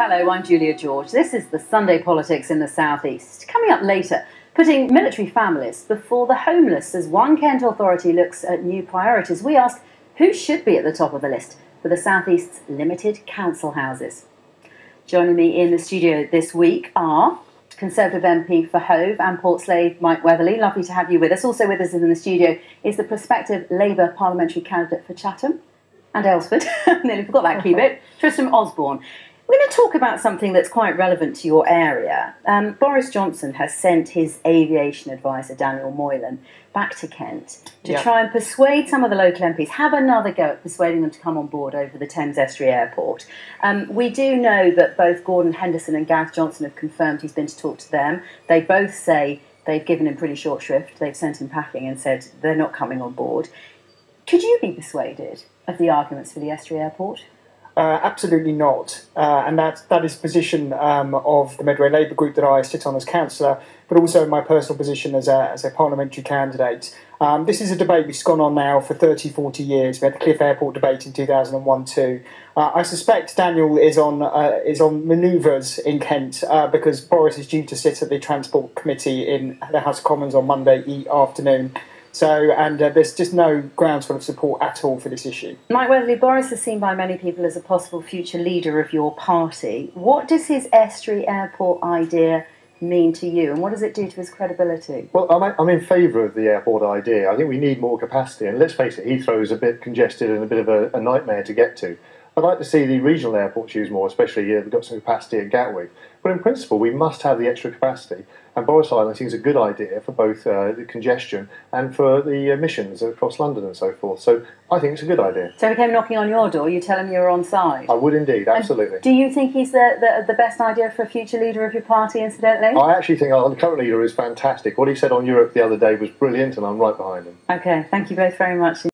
Hello, I'm Julia George. This is the Sunday Politics in the South East. Coming up later, putting military families before the homeless as one Kent authority looks at new priorities. We ask who should be at the top of the list for the South East's limited council houses. Joining me in the studio this week are Conservative MP for Hove and Portslade, Mike Weatherly. Lovely to have you with us. Also with us in the studio is the prospective Labour parliamentary candidate for Chatham and Aylesford. Nearly forgot that key bit. Tristan Osborne. We're going to talk about something that's quite relevant to your area. Boris Johnson has sent his aviation advisor, Daniel Moylan, back to Kent to try and persuade some of the local MPs, have another go at persuading them to come on board over the Thames Estuary Airport. We do know that both Gordon Henderson and Gareth Johnson have confirmed he's been to talk to them. They both say they've given him pretty short shrift. They've sent him packing and said they're not coming on board. Could you be persuaded of the arguments for the Estuary Airport? Absolutely not, and that is the position of the Medway Labour group that I sit on as councillor, but also my personal position as a parliamentary candidate. This is a debate which has gone on now for 30, 40 years. We had the Cliff Airport debate in 2001 too. I suspect Daniel is on manoeuvres in Kent because Boris is due to sit at the Transport Committee in the House of Commons on Monday afternoon. So, there's just no groundswell of support at all for this issue. Mike Weatherly, Boris is seen by many people as a possible future leader of your party. What does his Estuary Airport idea mean to you, and what does it do to his credibility? Well, I'm in favour of the airport idea. I think we need more capacity, and let's face it, Heathrow is a bit congested and a bit of a nightmare to get to. I'd like to see the regional airports use more, especially we've got some capacity at Gatwick. But in principle, we must have the extra capacity. And Boris Island, I think, is a good idea for both the congestion and for the emissions across London and so forth. So I think it's a good idea. So he came knocking on your door, you tell him you're on side? I would indeed, absolutely. And do you think he's the best idea for a future leader of your party, incidentally? I actually think our current leader is fantastic. What he said on Europe the other day was brilliant, and I'm right behind him. OK, thank you both very much.